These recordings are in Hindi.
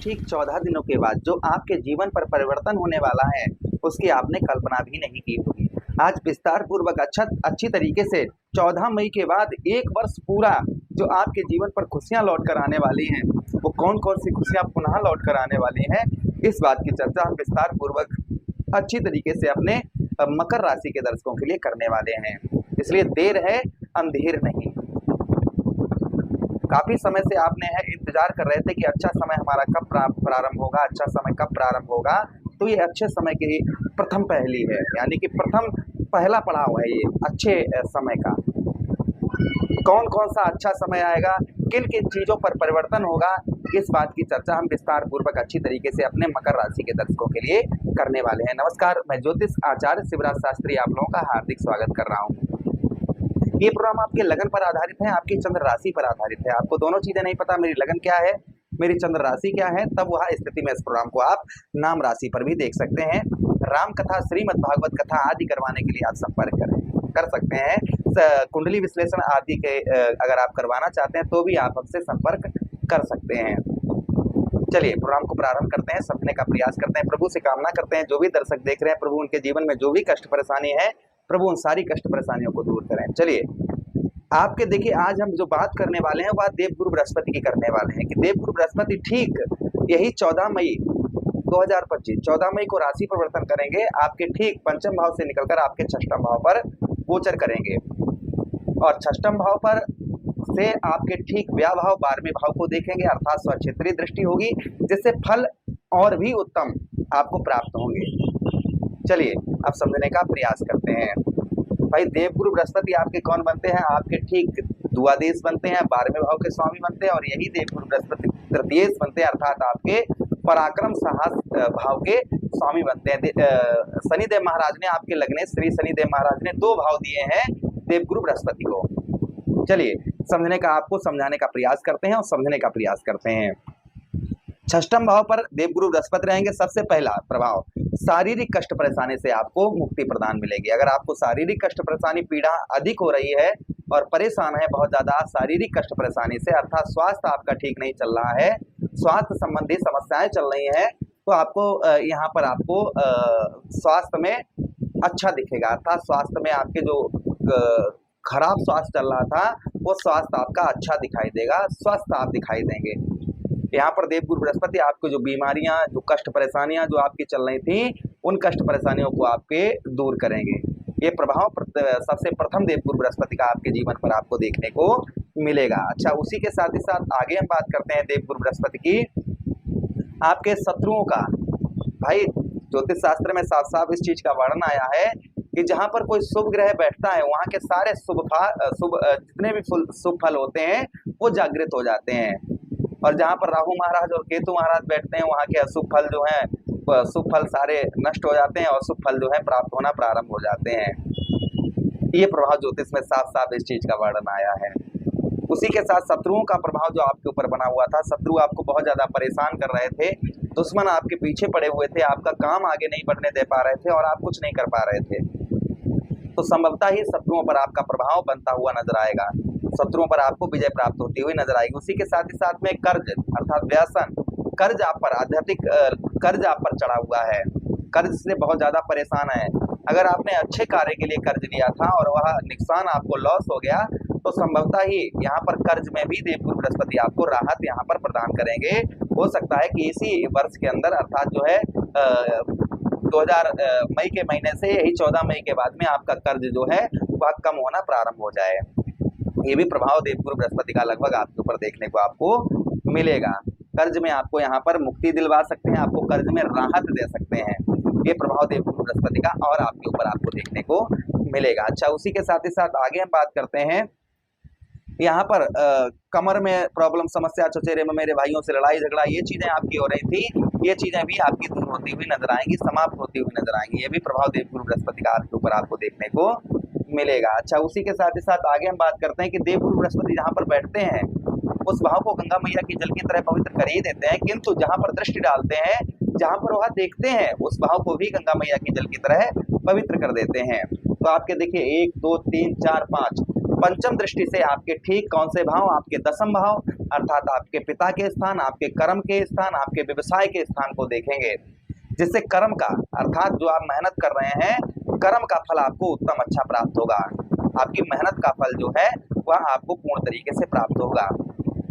ठीक 14 दिनों के बाद जो आपके जीवन पर परिवर्तन होने वाला है, उसकी आपने कल्पना भी नहीं की होगी। आज विस्तार पूर्वक अच्छी तरीके से 14 मई के बाद 1 वर्ष पूरा जो आपके जीवन पर खुशियाँ लौट कर आने वाली हैं, वो कौन-कौन सी खुशियाँ पुनः लौट कर आने वाली हैं, इस बात की चर्चा हम विस्तार पूर्वक अच्छी तरीके से अपने मकर राशि के दर्शकों के लिए करने वाले हैं। इसलिए देर है अंधेर नहीं। काफ़ी समय से आपने इंतजार कर रहे थे कि अच्छा समय हमारा कब प्रारंभ होगा, अच्छा समय कब प्रारंभ होगा। तो ये अच्छे समय की प्रथम पहली है, यानी कि पहला पड़ाव है ये अच्छे समय का। कौन-कौन सा अच्छा समय आएगा, किन-किन चीज़ों पर परिवर्तन होगा, इस बात की चर्चा हम विस्तार पूर्वक अच्छी तरीके से अपने मकर राशि के दर्शकों के लिए करने वाले हैं। नमस्कार, मैं ज्योतिष आचार्य शिवराज शास्त्री आप लोगों का हार्दिक स्वागत कर रहा हूँ। ये प्रोग्राम आपके लगन पर आधारित है, आपकी चंद्र राशि पर आधारित है। आपको दोनों चीजें नहीं पता, मेरी लगन क्या है, मेरी चंद्र राशि क्या है, तब वह स्थिति में इस प्रोग्राम को आप नाम राशि पर भी देख सकते हैं। राम कथा, श्रीमद् भागवत कथा आदि करवाने के लिए आप संपर्क कर सकते हैं। कुंडली विश्लेषण आदि के अगर आप करवाना चाहते हैं तो भी आप हमसे संपर्क कर सकते हैं। चलिए प्रोग्राम को प्रारंभ करते हैं, समझने का प्रयास करते हैं। प्रभु से कामना करते हैं जो भी दर्शक देख रहे हैं, प्रभु उनके जीवन में जो भी कष्ट परेशानी है, प्रभु उन सारी कष्ट परेशानियों को दूर करें। चलिए आपके देखिए, आज हम जो बात करने वाले हैं वह देवगुरु बृहस्पति की करने वाले हैं कि देवगुरु बृहस्पति ठीक यही 14 मई 2025 14 मई को राशि परिवर्तन करेंगे। आपके ठीक पंचम भाव से निकलकर आपके षष्ठम भाव पर गोचर करेंगे और षष्ठम भाव पर से आपके ठीक व्यय भाव 12वें भाव को देखेंगे, अर्थात स्वक्षेत्रीय दृष्टि होगी, जिससे फल और भी उत्तम आपको प्राप्त होंगे। चलिए अब समझने का प्रयास करते हैं। भाई देवगुरु बृहस्पति आपके कौन बनते हैं, आपके ठीक द्वादश बनते हैं, 12वें भाव के स्वामी बनते हैं और यही देवगुरु बृहस्पति तृतीय बनते हैं, अर्थात आपके पराक्रम साहस भाव के स्वामी बनते हैं। शनिदेव महाराज ने आपके लग्ने श्री शनिदेव महाराज ने 2 भाव दिए हैं देवगुरु बृहस्पति को। चलिए समझने का, आपको समझाने का प्रयास करते हैं और समझने का प्रयास करते हैं। षष्ठम भाव पर देवगुरु बृहस्पति रहेंगे। सबसे पहला प्रभाव, शारीरिक कष्ट परेशानी से आपको मुक्ति प्रदान मिलेगी। अगर आपको शारीरिक कष्ट परेशानी पीड़ा अधिक हो रही है और परेशान है बहुत ज्यादा शारीरिक कष्ट परेशानी से, अर्थात स्वास्थ्य आपका ठीक नहीं चल रहा है, स्वास्थ्य संबंधी समस्याएं चल रही हैं, तो आपको यहाँ पर आपको स्वास्थ्य में अच्छा दिखेगा। अर्थात स्वास्थ्य में आपके जो खराब स्वास्थ्य चल रहा था वो स्वास्थ्य आपका अच्छा दिखाई देगा, स्वस्थ आप दिखाई देंगे। यहाँ पर देवगुरु बृहस्पति आपको जो बीमारियां, जो कष्ट परेशानियां जो आपकी चल रही थी, उन कष्ट परेशानियों को आपके दूर करेंगे। ये प्रभाव सबसे प्रथम देवगुरु बृहस्पति का आपके जीवन पर आपको देखने को मिलेगा। अच्छा, उसी के साथ ही साथ आगे हम बात करते हैं देवगुरु बृहस्पति की आपके शत्रुओं का। भाई ज्योतिष शास्त्र में साफ साफ इस चीज का वर्णन आया है कि जहां पर कोई शुभ ग्रह बैठता है वहां के सारे जितने भी शुभ फल होते हैं वो जागृत हो जाते हैं, और जहां पर राहु महाराज और केतु महाराज बैठते हैं वहां के अशुभ फल जो हैं, शुभ फल सारे नष्ट हो जाते हैं और शुभ फल जो है प्राप्त होना प्रारंभ हो जाते हैं। ये प्रभाव ज्योतिष में साफ साफ इस चीज का वर्णन आया है। उसी के साथ शत्रुओं का प्रभाव जो आपके ऊपर बना हुआ था, शत्रु आपको बहुत ज्यादा परेशान कर रहे थे, दुश्मन आपके पीछे पड़े हुए थे, आपका काम आगे नहीं बढ़ने दे पा रहे थे और आप कुछ नहीं कर पा रहे थे, तो संभवतः ही शत्रुओं पर आपका प्रभाव बनता हुआ नजर आएगा, शत्रुओं पर आपको विजय प्राप्त होती हुई नजर आएगी। उसी के साथ ही साथ में कर्ज अर्थात व्यसन, कर्ज आप पर आध्यात्मिक कर्ज आप पर चढ़ा हुआ है, कर्ज से बहुत ज्यादा परेशान है। अगर आपने अच्छे कार्य के लिए कर्ज लिया था और वह नुकसान आपको लॉस हो गया, तो संभवतः ही यहाँ पर कर्ज में भी देवगुरु बृहस्पति आपको राहत यहाँ पर प्रदान करेंगे। हो सकता है कि इसी वर्ष के अंदर अर्थात जो है 2000 मई के महीने से यही 14 मई के बाद में आपका कर्ज जो है वह कम होना प्रारंभ हो जाए। ये भी प्रभाव देवगुरु बृहस्पति का लगभग आपके ऊपर देखने को आपको मिलेगा। कर्ज में आपको यहाँ पर मुक्ति दिलवा सकते हैं, आपको कर्ज में राहत दे सकते हैं। ये प्रभाव देवगुरु बृहस्पति का और आपके ऊपर आपको देखने को मिलेगा। अच्छा, उसी के साथ ही साथ आगे हम बात करते हैं यहाँ पर कमर में प्रॉब्लम, समस्या, चचेरे में मेरे भाइयों से लड़ाई झगड़ा, ये चीजें आपकी हो रही थी, ये चीजें भी आपकी दूर होती हुई नजर आएंगी, समाप्त होती हुई नजर आएंगी। ये भी प्रभाव देवगुरु बृहस्पति का आपके ऊपर आपको देखने को मिलेगा। अच्छा, उसी के साथ ही साथ आगे हम बात करते हैं कि देवगुरु बृहस्पति जहाँ पर बैठते हैं उस भाव को गंगा मैया की जल की तरह पवित्र कर ही देते हैं, किंतु जहाँ पर दृष्टि डालते हैं, जहाँ पर वह देखते हैं, उस भाव को भी गंगा मैया की जल की तरह पवित्र कर देते हैं। तो आपके देखिए 1 2 3 4 5 पंचम दृष्टि से आपके ठीक कौन से भाव, आपके दसम भाव अर्थात आपके पिता के स्थान, आपके कर्म के स्थान, आपके व्यवसाय के स्थान को देखेंगे, जिससे कर्म का अर्थात जो आप मेहनत कर रहे हैं, कर्म का फल आपको उत्तम अच्छा प्राप्त होगा। आपकी मेहनत का फल जो है वह आपको पूर्ण तरीके से प्राप्त होगा।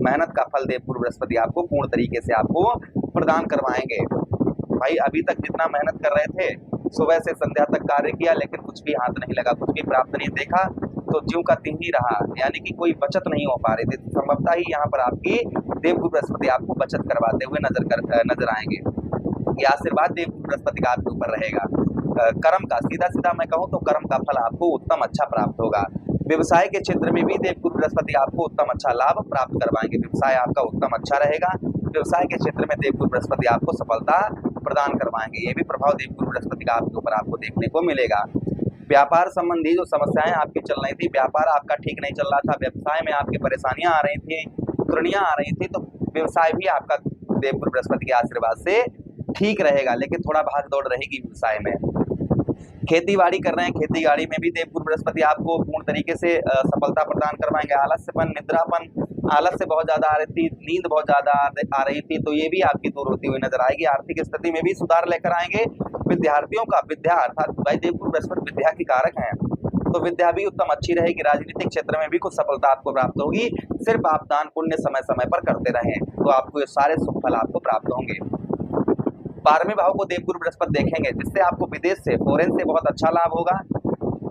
मेहनत का फल देवगुरु बृहस्पति आपको पूर्ण तरीके से आपको प्रदान करवाएंगे। भाई अभी तक जितना मेहनत कर रहे थे, सुबह से संध्या तक कार्य किया, लेकिन कुछ भी हाथ नहीं लगा, कुछ भी प्राप्त नहीं देखा, तो ज्यों का त्यों ही रहा, यानी कि कोई बचत नहीं हो पा रही थी। संभवतः ही यहाँ पर आपकी देवगुरु बृहस्पति आपको बचत करवाते हुए नजर आएंगे। ये आशीर्वाद देवगुरु बृहस्पति का आपके ऊपर रहेगा। कर्म का सीधा मैं कहूँ तो कर्म का फल आपको उत्तम अच्छा प्राप्त होगा। व्यवसाय के क्षेत्र में भी देवगुरु बृहस्पति आपको उत्तम अच्छा लाभ प्राप्त करवाएंगे। व्यवसाय आपका उत्तम अच्छा रहेगा। व्यवसाय के क्षेत्र में देवगुरु बृहस्पति आपको सफलता प्रदान करवाएंगे। ये भी प्रभाव देवगुरु बृहस्पति का आपके ऊपर आपको देखने को मिलेगा। व्यापार संबंधी जो समस्याएं आपकी चल रही थी, व्यापार आपका ठीक नहीं चल रहा था, व्यवसाय में आपकी परेशानियां आ रही थी, त्रुटियां आ रही थी, तो व्यवसाय भी आपका देवगुरु बृहस्पति के आशीर्वाद से ठीक रहेगा, लेकिन थोड़ा भाग दौड़ रहेगी व्यवसाय में। खेती बाड़ी कर रहे हैं, खेती बाड़ी में भी देवगुरु बृहस्पति आपको पूर्ण तरीके से सफलता प्रदान करवाएंगे। आलस्यपन, निद्रापन, आलस्य बहुत ज्यादा आ रही थी, नींद बहुत ज्यादा आ रही थी, तो ये भी आपकी दूर होती हुई नजर आएगी। आर्थिक स्थिति में भी सुधार लेकर आएंगे। विद्यार्थियों का विद्या अर्थात भाई देवगुरु बृहस्पति विद्या की कारक हैं, तो विद्या भी उत्तम अच्छी रहेगी। राजनीतिक क्षेत्र में भी कुछ सफलता आपको प्राप्त होगी। सिर्फ आप दान पुण्य समय समय पर करते रहें तो आपको ये सारे सुख फल आपको प्राप्त होंगे। 12वें भाव को देवगुरु बृहस्पति देखेंगे, जिससे आपको विदेश से, फॉरेन से बहुत अच्छा लाभ होगा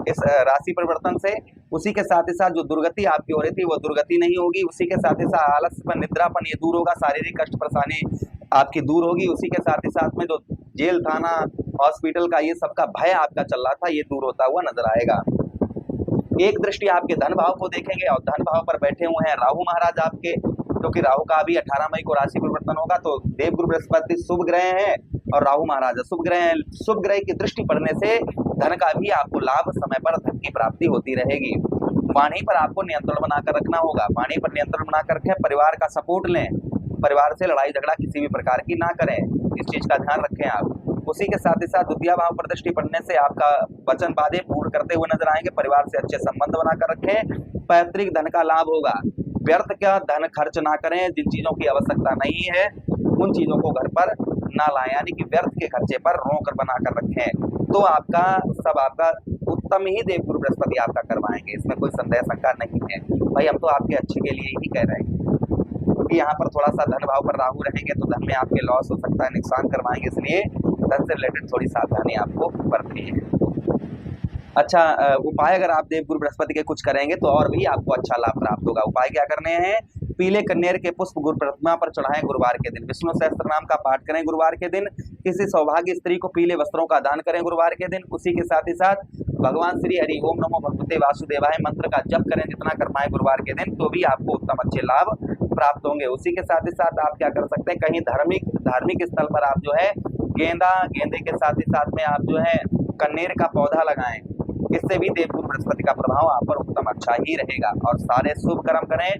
इस राशि परिवर्तन से। उसी के साथ ही साथ जो दुर्गति आपकी हो रही थी वो दुर्गति नहीं होगी। उसी के साथ ही साथ आलस्यपन, निद्रापन ये दूर होगा। शारीरिक कष्ट परेशानी आपकी दूर होगी। उसी के साथ ही साथ में जो जेल, थाना, हॉस्पिटल का ये सबका भय आपका चल रहा था, ये दूर होता हुआ नजर आएगा। एक दृष्टि आपके धन भाव को देखेंगे, और धन भाव पर बैठे हुए हैं राहु महाराज आपके, क्योंकि राहु का भी 18 मई को राशि परिवर्तन होगा। तो देवगुरु बृहस्पति शुभ ग्रह हैं और राहु महाराज शुभ ग्रह हैं। शुभ ग्रह की दृष्टि पड़ने से धन का भी आपको लाभ, समय पर धन की प्राप्ति होती रहेगी। वाणी पर आपको नियंत्रण बनाकर रखना होगा। वाणी पर नियंत्रण बनाकर रखें। परिवार का सपोर्ट लें। परिवार से लड़ाई झगड़ा किसी भी प्रकार की ना करें, इस चीज का ध्यान रखें आप। उसी के साथ ही साथ द्वितीय भाव पर दृष्टि पड़ने से आपका वचन वादे पूर्ण करते हुए नजर आएंगे। परिवार से अच्छे संबंध बनाकर रखें। पैतृक धन का लाभ होगा। व्यर्थ का धन खर्च ना करें। जिन चीजों की आवश्यकता नहीं है उन चीजों को घर पर ना लाएं, यानी कि व्यर्थ के खर्चे पर रोक बनाकर रखें, तो आपका सब आपका उत्तम ही देवगुरु बृहस्पति आपका करवाएंगे। इसमें कोई संदेह शंका नहीं है। भाई हम तो आपके अच्छे के लिए ही कह रहे हैं, क्योंकि यहाँ पर थोड़ा सा धन भाव पर राहु रहेंगे तो धन में आपके लॉस हो सकता है, नुकसान करवाएंगे, इसलिए धन से रिलेटेड थोड़ी सावधानी आपको बरतनी है। अच्छा, उपाय अगर आप देवगुरु बृहस्पति के कुछ करेंगे तो और भी आपको अच्छा लाभ प्राप्त होगा। उपाय क्या करने हैं? पीले कन्नेर के पुष्प गुरु प्रतिमा पर चढ़ाएं गुरुवार के दिन। विष्णु सहस्त्र नाम का पाठ करें गुरुवार के दिन। किसी सौभाग्य स्त्री को पीले वस्त्रों का दान करें गुरुवार के दिन। उसी के साथ ही साथ भगवान श्री हरि ओम नमो भगवते वासुदेवाय मंत्र का जप करें जितना कर पाए गुरुवार के दिन, तो भी आपको उत्तम अच्छे लाभ प्राप्त होंगे। उसी के साथ ही साथ आप क्या कर सकते हैं, कहीं धार्मिक स्थल पर आप जो है गेंदे के साथ ही साथ में आप जो है कन्नेर का पौधा लगाएं। इससे भी देवगुरु बृहस्पति का प्रभाव आप पर उत्तम अच्छा ही रहेगा। और सारे शुभ कर्म करें,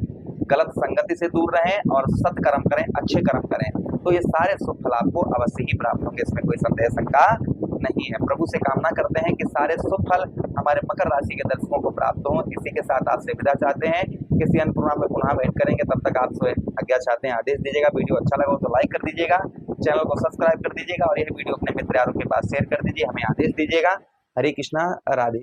गलत संगति से दूर रहें और सत्कर्म करें, अच्छे कर्म करें, तो ये सारे शुभ फल आपको अवश्य ही प्राप्त होंगे। इसमें कोई संदेह शंका नहीं है। प्रभु से कामना करते हैं कि सारे शुभ फल हमारे मकर राशि के दर्शकों को प्राप्त हों। इसी के साथ आपसे विदा चाहते हैं। किसी अन्य प्रोग्राम में पुनः भेंट करेंगे, तब तक आपसे आज्ञा चाहते हैं। आदेश दीजिएगा। वीडियो अच्छा लगा हो तो लाइक कर दीजिएगा, चैनल को सब्सक्राइब कर दीजिएगा और यह वीडियो अपने मित्र यारों के पास शेयर कर दीजिए। हमें आदेश दीजिएगा। हरे कृष्णा, राधे।